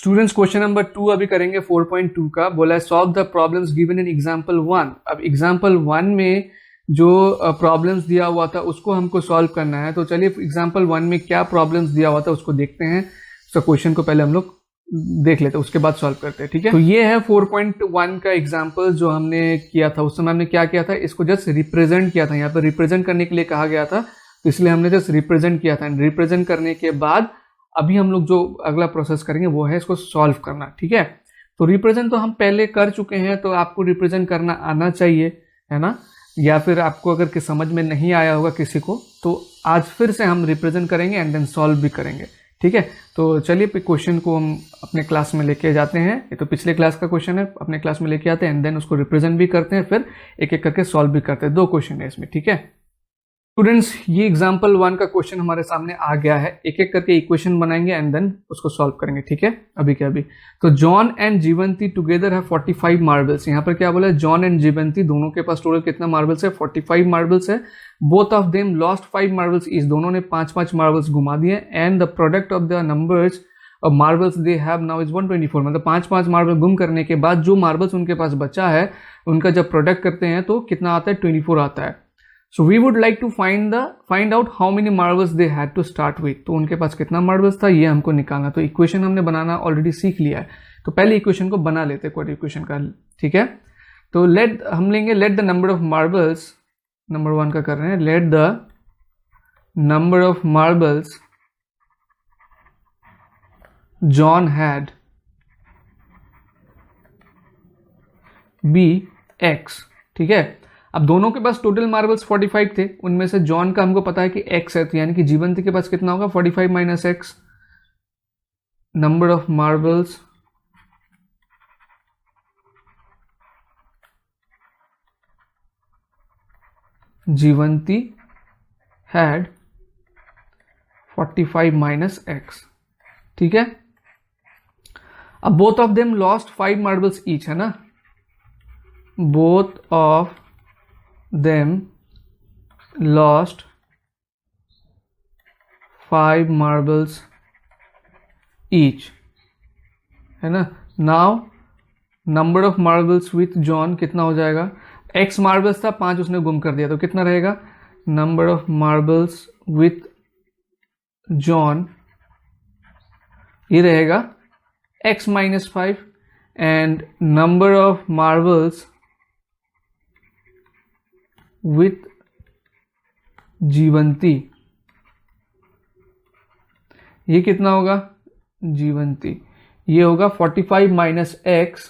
Students question number 2 अभी करेंगे 4.2 का। बोला है solve the problems given in example 1। अब एग्जांपल 1 में जो प्रॉब्लम्स दिया हुआ था उसको हमको सॉल्व करना है। तो चलिए एग्जांपल 1 में क्या प्रॉब्लम्स दिया हुआ था उसको देखते हैं। तो क्वेश्चन को पहले हम लोग देख लेते हैं, उसके बाद सॉल्व करते हैं, ठीक है। तो ये है 4.1 का एग्जाम्पल जो हमने किया था। उस समय हमने क्या किया था, इसको जस्ट रिप्रेजेंट किया था। यहाँ पर रिप्रेजेंट करने के लिए कहा गया था, तो इसलिए हमने जस्ट रिप्रेजेंट किया था। रिप्रेजेंट करने के बाद अभी हम लोग जो अगला प्रोसेस करेंगे वो है इसको सॉल्व करना, ठीक है। तो रिप्रेजेंट तो हम पहले कर चुके हैं, तो आपको रिप्रेजेंट करना आना चाहिए, है ना। या फिर आपको अगर कि समझ में नहीं आया होगा किसी को, तो आज फिर से हम रिप्रेजेंट करेंगे एंड देन सॉल्व भी करेंगे, ठीक है। तो चलिए क्वेश्चन को हम अपने क्लास में लेके जाते हैं। ये तो पिछले क्लास का क्वेश्चन है, अपने क्लास में लेके आते हैं एंड देन उसको रिप्रेजेंट भी करते हैं, फिर एक एक करके सॉल्व भी करते हैं। 2 क्वेश्चन है इसमें, ठीक है। स्टूडेंट्स ये एग्जाम्पल 1 का क्वेश्चन हमारे सामने आ गया है। एक एक करके इक्वेशन बनाएंगे एंड देन उसको सॉल्व करेंगे, ठीक है। अभी क्या अभी तो जॉन एंड जीवंती टुगेदर है 45 मार्बल्स। यहाँ पर क्या बोला है, जॉन एंड जीवंती दोनों के पास टोटल कितना मार्बल्स है, 45 मार्बल्स है। Both of them lost 5 marbles each, दोनों ने 5-5 मार्बल्स घुमा दिए। And the product of the numbers of marbles they have now is 124। मतलब 5-5 मार्बल गुम करने के बाद जो मार्बल्स उनके पास बचा है उनका जब प्रोडक्ट करते हैं तो कितना आता है, 24 आता है। So we would like to find out how many marbles they had to start with। तो उनके पास कितना मार्बल्स था ये हमको निकालना। तो इक्वेशन हमने बनाना ऑलरेडी सीख लिया है, तो पहले इक्वेशन को बना लेते हैं, कोई इक्वेशन का, ठीक है। तो हम लेंगे let the number of marbles, number 1 का कर रहे हैं, let the number of marbles John had be x, ठीक है। अब दोनों के पास टोटल मार्बल्स 45 थे, उनमें से जॉन का हमको पता है कि x है, तो यानी कि जीवंती के पास कितना होगा, 45 minus x. Number of marbles Jeevanti had 45 minus x, ठीक है। अब both of them lost 5 marbles each, है ना। Both of them lost 5 marbles each, है ना। now number of marbles with John कितना हो जाएगा, x मार्बल्स था, 5 उसने गुम कर दिया, तो कितना रहेगा, number of marbles with John ये रहेगा x minus 5 and number of marbles with Jeevanti ये कितना होगा, जीवंती ये होगा 45 माइनस एक्स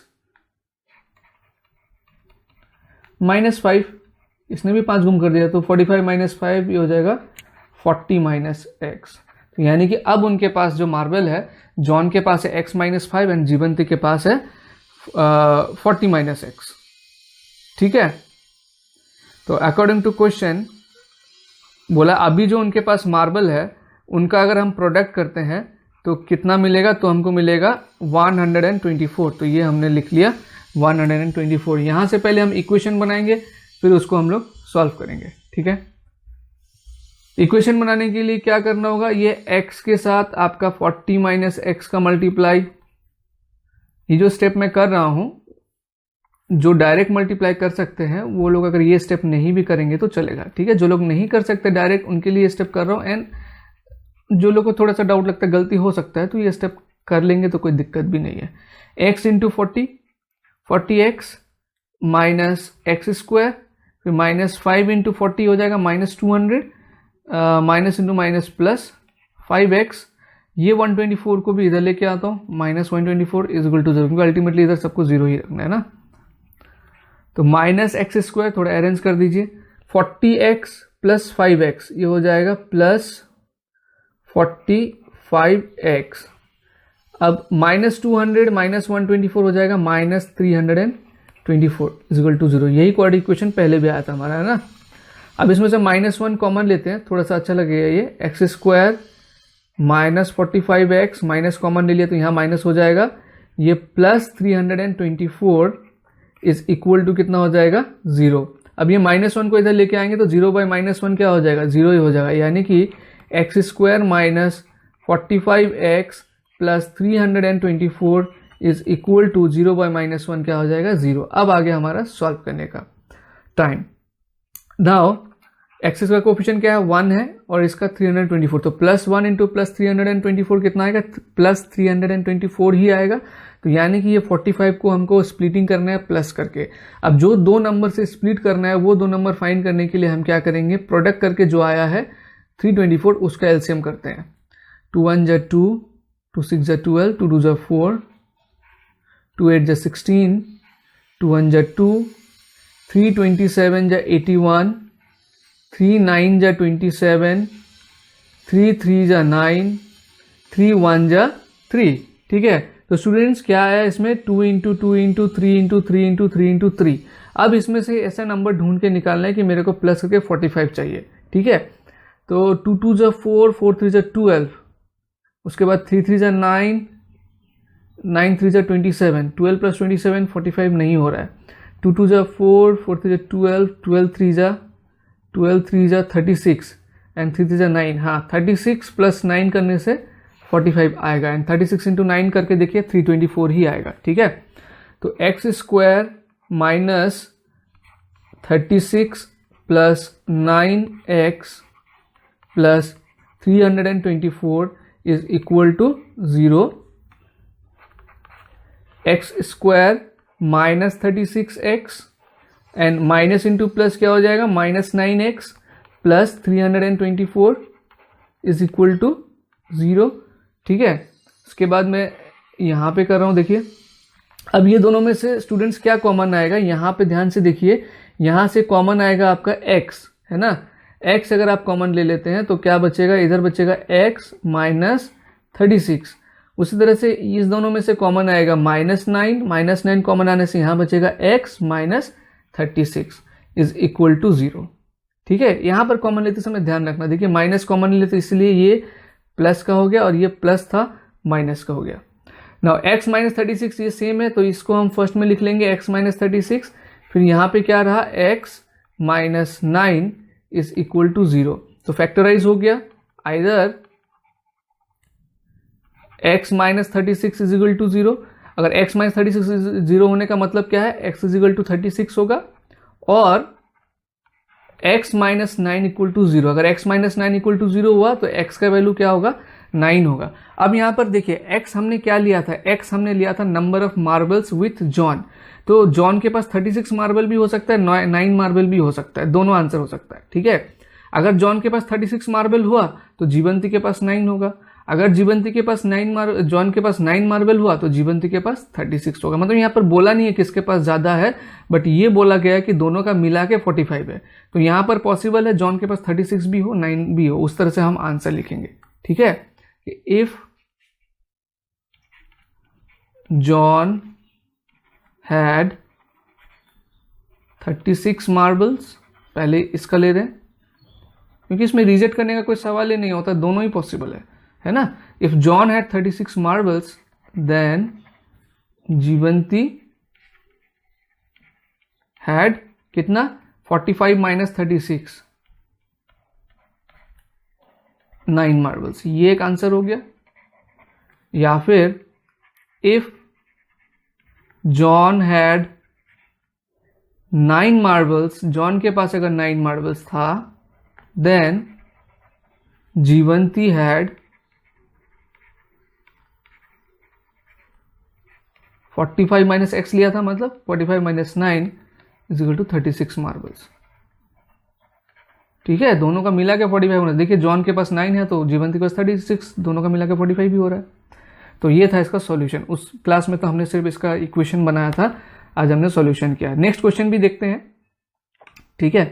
माइनस 5, इसने भी 5 गुम कर दिया, तो 45 माइनस 5 ये हो जाएगा 40 माइनस एक्स। तो यानी कि अब उनके पास जो मार्बल है, जॉन के पास है x माइनस 5 एंड जीवंती के पास है 40 माइनस एक्स, ठीक है। तो अकॉर्डिंग टू क्वेश्चन बोला अभी जो उनके पास मार्बल है उनका अगर हम प्रोडक्ट करते हैं तो कितना मिलेगा, तो हमको मिलेगा 124। तो ये हमने लिख लिया 124। यहाँ से पहले हम इक्वेशन बनाएंगे, फिर उसको हम लोग सॉल्व करेंगे, ठीक है। इक्वेशन बनाने के लिए क्या करना होगा, ये x के साथ आपका 40 माइनस एक्स का मल्टीप्लाई, ये जो स्टेप मैं कर रहा हूँ, जो डायरेक्ट मल्टीप्लाई कर सकते हैं वो लोग अगर ये स्टेप नहीं भी करेंगे तो चलेगा, ठीक है। जो लोग नहीं कर सकते डायरेक्ट, उनके लिए ये स्टेप कर रहा हूँ। एंड जो लोग को थोड़ा सा डाउट लगता है, गलती हो सकता है, तो ये स्टेप कर लेंगे तो कोई दिक्कत भी नहीं है। x into 40x minus x square, फिर माइनस 5 इंटू 40 हो जाएगा minus 200, minus into minus plus 5x। ये 124 को भी इधर लेके आता हूँ, माइनस 124 इज इक्वल टू 0, क्योंकि अल्टीमेटली इधर सबको 0 ही रखना है ना। तो माइनस एक्स स्क्वायर थोड़ा अरेंज कर दीजिए, 40x प्लस 5x ये हो जाएगा प्लस 45x। अब माइनस 200 माइनस 124 हो जाएगा माइनस 324 इज इक्वल टू 0। यही क्वाड्रेटिक इक्वेशन पहले भी आया था हमारा, है ना। अब इसमें से माइनस 1 कॉमन लेते हैं, थोड़ा सा अच्छा लगेगा। ये x square minus 45x minus common ले लिया तो यहाँ माइनस हो जाएगा, ये प्लस 324 इज इक्वल टू कितना हो जाएगा, 0। अब ये माइनस 1 को इधर लेके आएंगे तो 0 बाई माइनस 1 क्या हो जाएगा, 0 ही हो जाएगा। यानी कि x square minus 45x plus 324 is equal to 0 by -1 क्या हो जाएगा 0। अब आगे हमारा सॉल्व करने का टाइम। नाउ एक्स का कोफिशिएंट क्या है 1 है और इसका 324, तो +1 इंटू +324 कितना आएगा +324 ही आएगा। तो यानी कि ये 45 को हमको स्प्लिटिंग करना है प्लस करके। अब जो दो नंबर से स्प्लिट करना है वो दो नंबर फाइंड करने के लिए हम क्या करेंगे, प्रोडक्ट करके जो आया है 324 उसका एलसीएम करते हैं। 2 1 जा 2, 2 6 जा 12, 2 2 जा 4, 2 8 जा 16, 2 1 जा 2, 3 27 जा 81, 3 9 जा 27, 3 3 जा 9, 3 1 जा 3। ठीक है, तो स्टूडेंट्स क्या है इसमें 2 into 2 into 3 into 3 into 3 into 3। अब इसमें से ऐसा नंबर ढूंढ के निकालना है कि मेरे को प्लस करके 45 चाहिए। ठीक है, तो 2 2 जा 4, 4 3 जा 12, उसके बाद 3 3 जा 9, 9 3 जा 27, 12 प्लस 27 45 नहीं हो रहा है। 2 2 जा 4, 4 3 जा 12, 12 3 जा 36 एंड 3 3 जा 9। हाँ, 36 प्लस 9 करने से 45 आएगा एंड 36 इंटू 9 करके देखिए 324 ही आएगा। ठीक है, तो x square minus 36 plus 9x plus 324 is equal to 0। X square minus 36x and minus into plus क्या हो जाएगा -9x plus 324 is equal to 0। ठीक है, उसके बाद मैं यहाँ पे कर रहा हूँ, देखिए अब ये दोनों में से स्टूडेंट्स क्या कॉमन आएगा, यहाँ पे ध्यान से देखिए, यहाँ से कॉमन आएगा आपका x, है ना। x अगर आप कॉमन ले लेते हैं तो क्या बचेगा, इधर बचेगा x माइनस 36। उसी तरह से इस दोनों में से कॉमन आएगा -9 कॉमन आने से यहाँ बचेगा x minus 36 is equal to 0। ठीक है, यहाँ पर कॉमन लेते समय ध्यान रखना, देखिए माइनस कॉमन लेते इसलिए ये प्लस का हो गया और ये प्लस था माइनस का हो गया। नाउ x माइनस 36 ये सेम है, तो इसको हम फर्स्ट में लिख लेंगे x माइनस 36, फिर यहाँ पे क्या रहा x minus 9 is equal to 0। तो फैक्टराइज हो गया, either x minus 36 is equal to 0। अगर x माइनस 36 0 होने का मतलब क्या है, x इज इक्वल टू 36 होगा, और x माइनस 9 इक्वल टू 0। अगर x माइनस 9 इक्वल टू 0 हुआ तो x का वैल्यू क्या होगा 9 होगा। अब यहाँ पर देखिए x हमने क्या लिया था, x हमने लिया था number of marbles with John. तो जॉन के पास 36 मार्बल भी हो सकता है, 9 मार्बल भी हो सकता है, दोनों आंसर हो सकता है। ठीक है, अगर जॉन के पास 36 मार्बल हुआ तो जीवंती के पास 9 होगा। अगर जीवंती के पास जॉन के पास 9 मार्बल हुआ तो जीवंती के पास 36 होगा। मतलब यहाँ पर बोला नहीं है किसके पास ज़्यादा है, बट ये बोला गया है कि दोनों का मिला के 45 है। तो यहाँ पर पॉसिबल है जॉन के पास 36 भी हो 9 भी हो, उस तरह से हम आंसर लिखेंगे। ठीक है, इफ जॉन हैड 36 मार्बल्स, पहले इसका ले रहे हैं क्योंकि इसमें रिजेक्ट करने का कोई सवाल ही नहीं होता, दोनों ही पॉसिबल है ना। If John had 36 marbles then Jeevanti had कितना 45 माइनस 36 9 मार्बल्स, ये एक आंसर हो गया। या फिर if John had 9 marbles, John के पास अगर 9 मार्बल्स था then Jeevanti had 45 minus x लिया था, मतलब 45 minus 9 is equal to 36 marbles. ठीक है, दोनों का मिला के 45 होना। देखिए जॉन के पास 9 है तो जीवंती के पास 36, दोनों का मिला के 45 भी हो रहा है। तो ये था इसका सॉल्यूशन। उस क्लास में तो हमने सिर्फ इसका इक्वेशन बनाया था, आज हमने सॉल्यूशन किया। नेक्स्ट क्वेश्चन भी देखते हैं। ठीक है,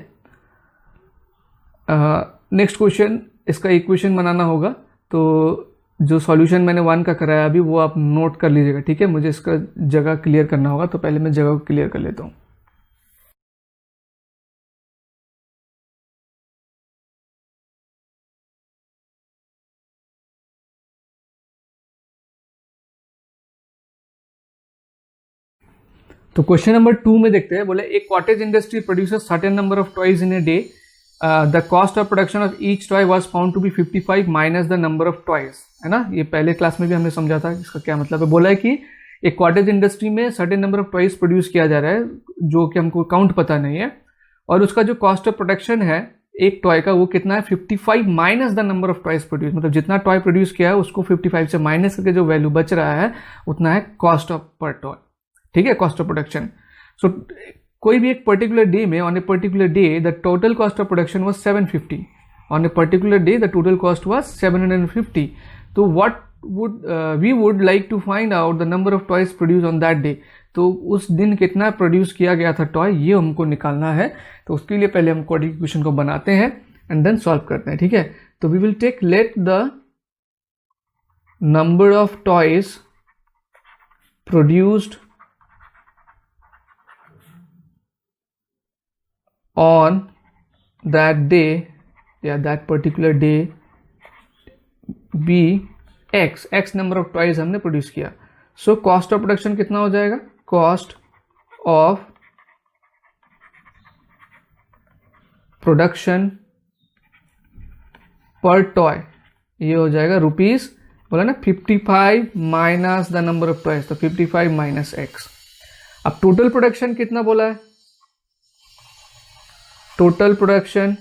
नेक्स्ट क्वेश्चन इसका इक्वेशन बनाना होगा, तो जो सॉल्यूशन मैंने 1 का कराया अभी वो आप नोट कर लीजिएगा। ठीक है, मुझे इसका जगह क्लियर करना होगा, तो पहले मैं जगह को क्लियर कर लेता हूँ। तो क्वेश्चन नंबर 2 में देखते हैं, बोले एक cottage industry produces certain number of toys in a day the cost of production of each toy was found to be 55 minus the number of toys, है ना। ये पहले क्लास में भी हमने समझा था इसका क्या मतलब है। बोला है कि एक कॉटेज इंडस्ट्री में certain number of toys produce किया जा रहा है जो कि हमको काउंट पता नहीं है, और उसका जो कॉस्ट ऑफ प्रोडक्शन है एक टॉय का वो कितना है 55 minus the number of toys produce, मतलब जितना टॉय प्रोड्यूस किया है उसको 55 से माइनस करके जो वैल्यू बच रहा है उतना है कॉस्ट ऑफ पर टॉय, ठीक है, कॉस्ट ऑफ प्रोडक्शन। सो कोई भी एक पर्टिकुलर डे में on a particular day the total cost of production was 750, on a particular day the total cost was 750। तो what would we would like to find out the number of toys produced on that day, तो उस दिन कितना produce किया गया था toy ये हमको निकालना है। तो उसके लिए पहले हम क्वाड्रेटिक इक्वेशन को बनाते हैं एंड देन सॉल्व करते हैं, ठीक है। तो we will take let the number of toys produced on that day या that particular day be x number of toys हमने प्रोड्यूस किया। सो कॉस्ट ऑफ प्रोडक्शन कितना हो जाएगा, cost of production per toy ये हो जाएगा रुपीज, बोला ना 55 minus the number of toys, तो 55 माइनस एक्स। अब टोटल प्रोडक्शन कितना बोला है, टोटल प्रोडक्शन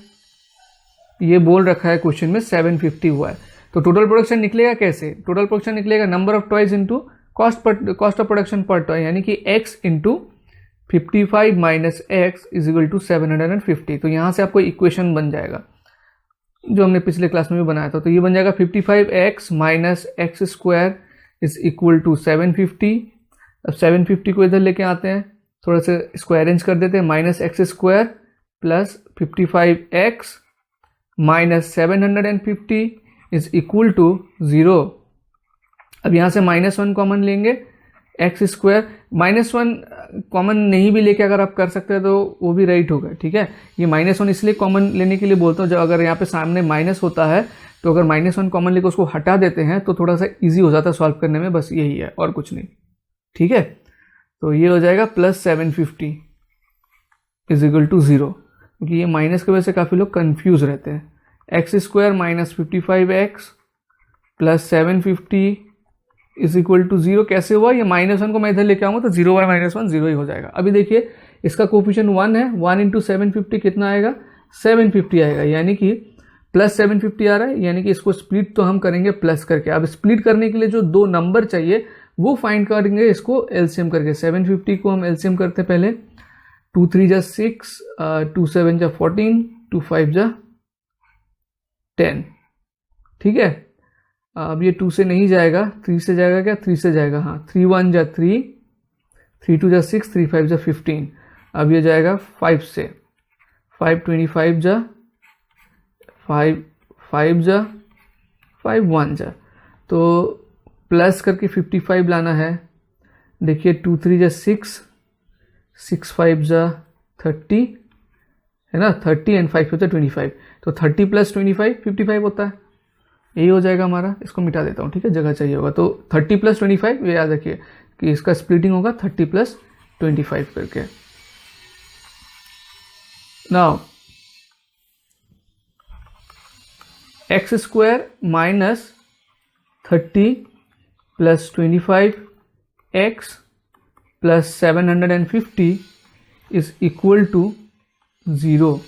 ये बोल रखा है क्वेश्चन में 750 हुआ है। तो टोटल प्रोडक्शन निकलेगा कैसे, टोटल प्रोडक्शन निकलेगा number of toys into cost of production per toy, यानी कि x into 55 minus x is equal to 750। तो यहां से आपको इक्वेशन बन जाएगा जो हमने पिछले क्लास में भी बनाया था। तो ये बन जाएगा 55x minus x square is equal to 750। अब 750 को इधर लेके आते हैं, थोड़ा सा स्क्वायर रेंज कर देते हैं, minus x square plus 55x minus 750 is equal to 0। अब यहां से -1 कॉमन लेंगे, एक्स स्क्वायर -1 कॉमन नहीं भी लेके अगर आप कर सकते हैं तो वो भी राइट होगा, ठीक है। ये -1 इसलिए कॉमन लेने के लिए बोलता हूँ, जब अगर यहाँ पे सामने माइनस होता है तो अगर -1 कॉमन लेके उसको हटा देते हैं तो थोड़ा सा इजी हो जाता है सॉल्व करने में, बस यही है और कुछ नहीं, ठीक है। तो ये हो जाएगा प्लस 750 इज इक्वल टू 0, क्योंकि ये माइनस की वजह से काफ़ी लोग कन्फ्यूज रहते हैं। X square minus 55x plus 750 is equal to 0 कैसे हुआ, ये -1 को मैं इधर लेके आऊंगा तो 0 बाय -1 0 ही हो जाएगा। अभी देखिए इसका कोफिशिएंट 1 है, 1 इंटू 750 कितना आएगा, 750 आएगा, यानी कि प्लस 750 आ रहा है, यानी कि इसको स्प्लिट तो हम करेंगे प्लस करके। अब स्प्लिट करने के लिए जो दो नंबर चाहिए वो फाइंड करेंगे इसको एलसीएम करके। 750 को हम एलसीएम करते पहले, 2 3 जा 6, 2 7 जा 14, 2 5 जा 10, ठीक है। अब ये 2 से नहीं जाएगा, 3 से जाएगा क्या, 3 से जाएगा, हाँ 3 1 जा 3, 3 2 जा 6, 3 5 जा 15। अब ये जाएगा 5 से, 5 25 जा 5 5 जा 5 1 जा, तो प्लस करके 55 लाना है। देखिए 2 3 जा 6, 6 5 जा 30 है ना, 30 एंड 5 होता है 25, तो 30 प्लस 25 55 होता है, यही हो जाएगा हमारा। इसको मिटा देता हूँ, ठीक है, जगह चाहिए होगा। तो 30 प्लस 25 ये याद रखिए कि इसका स्प्लिटिंग होगा 30 प्लस 25 करके। Now x square minus 30 plus 25 x plus 750 is equal to 0।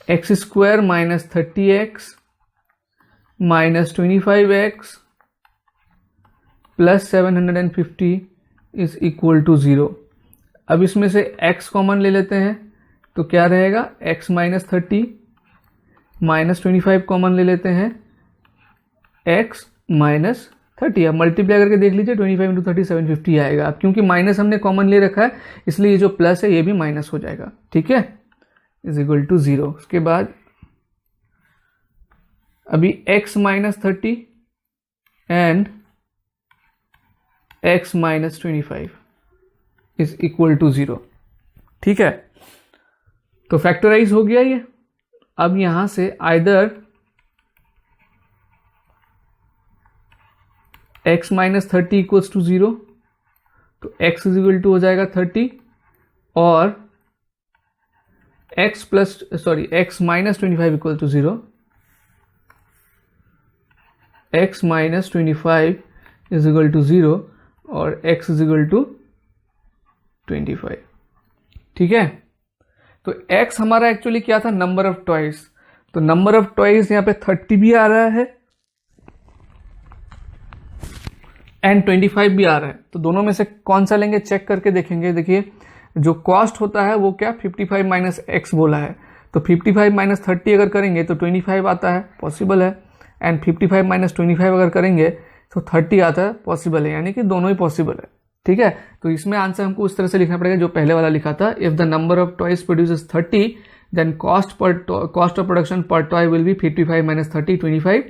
X square minus 30x minus 25x plus 750 is equal to 0। अब इसमें से x कॉमन ले लेते हैं तो क्या रहेगा, x माइनस 30 माइनस 25 कॉमन ले लेते हैं, x माइनस 30। अब मल्टीप्लाई करके देख लीजिए 25 इंटू 30 750 आएगा। अब क्योंकि माइनस हमने कॉमन ले रखा है इसलिए ये जो प्लस है ये भी माइनस हो जाएगा, ठीक है, इज इक्वल टू 0। उसके बाद अभी x minus 30 and x minus 25 is equal to 0, ठीक है। तो फैक्टराइज हो गया ये। अब यहां से either x minus 30 equals to 0, तो x इज इक्वल टू हो जाएगा 30, और x minus 25 equal to 0, x minus 25 is equal to 0 और x is equal to 25। ठीक है, तो x हमारा एक्चुअली क्या था, नंबर ऑफ टॉयज। तो नंबर ऑफ टॉयज यहाँ पे 30 भी आ रहा है एंड 25 भी आ रहा है, तो दोनों में से कौन सा लेंगे चेक करके देखेंगे। देखिए जो कॉस्ट होता है वो क्या 55 माइनस एक्स बोला है, तो 55 माइनस 30 अगर करेंगे तो 25 आता है, पॉसिबल है, एंड 55 माइनस 25 अगर करेंगे तो 30 आता है, पॉसिबल है, यानी कि दोनों ही पॉसिबल है। ठीक है, तो इसमें आंसर हमको उस तरह से लिखना पड़ेगा जो पहले वाला लिखा था, if the number of toys produces 30 then cost of production per toy will be 55 minus 30 25,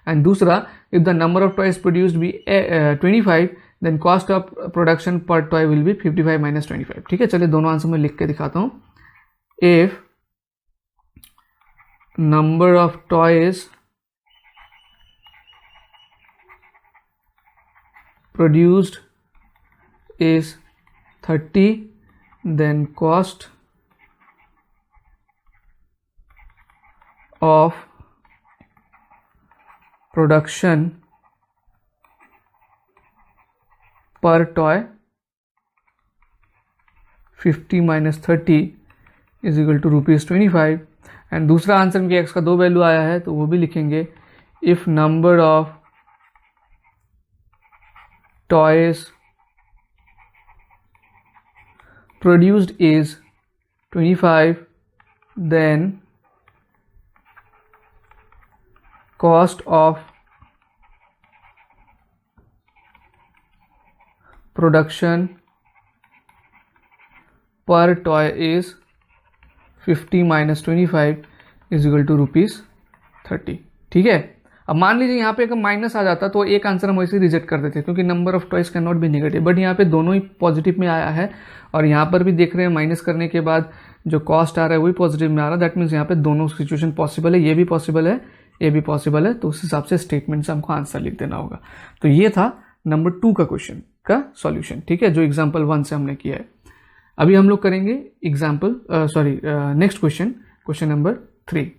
and दूसरा if the number of toys produced be 25 then cost of production per toy will be 55 minus 25। ठीक है, चलिए दोनों answer में लिख के दिखाता हूं। If number of toys produced is 30 then cost of production per toy 50 minus 30 is equal to ₹25, and दूसरा आंसर में x का 2 वैल्यू आया है तो वो भी लिखेंगे, if number of toys produced is 25 then cost of production per toy is 50 minus 25 is equal to ₹30। ठीक है, अब मान लीजिए यहाँ पे अगर माइनस आ जाता तो एक आंसर हम वैसे रिजेक्ट कर देते क्योंकि number of toys can not be negative, but यहाँ पे दोनों ही पॉजिटिव में आया है और यहाँ पर भी देख रहे हैं माइनस करने के बाद जो कॉस्ट आ रहा है वही पॉजिटिव में आ रहा है। दैट मीन्स यहाँ पे दोनों सिचुएशन पॉसिबल है, ये भी पॉसिबल है, ये भी पॉसिबल है, तो उस हिसाब से स्टेटमेंट से हमको आंसर लिख देना होगा। तो ये था नंबर 2 का क्वेश्चन का सॉल्यूशन। ठीक है, जो एग्जाम्पल 1 से हमने किया है। अभी हम लोग करेंगे नेक्स्ट क्वेश्चन, क्वेश्चन नंबर 3।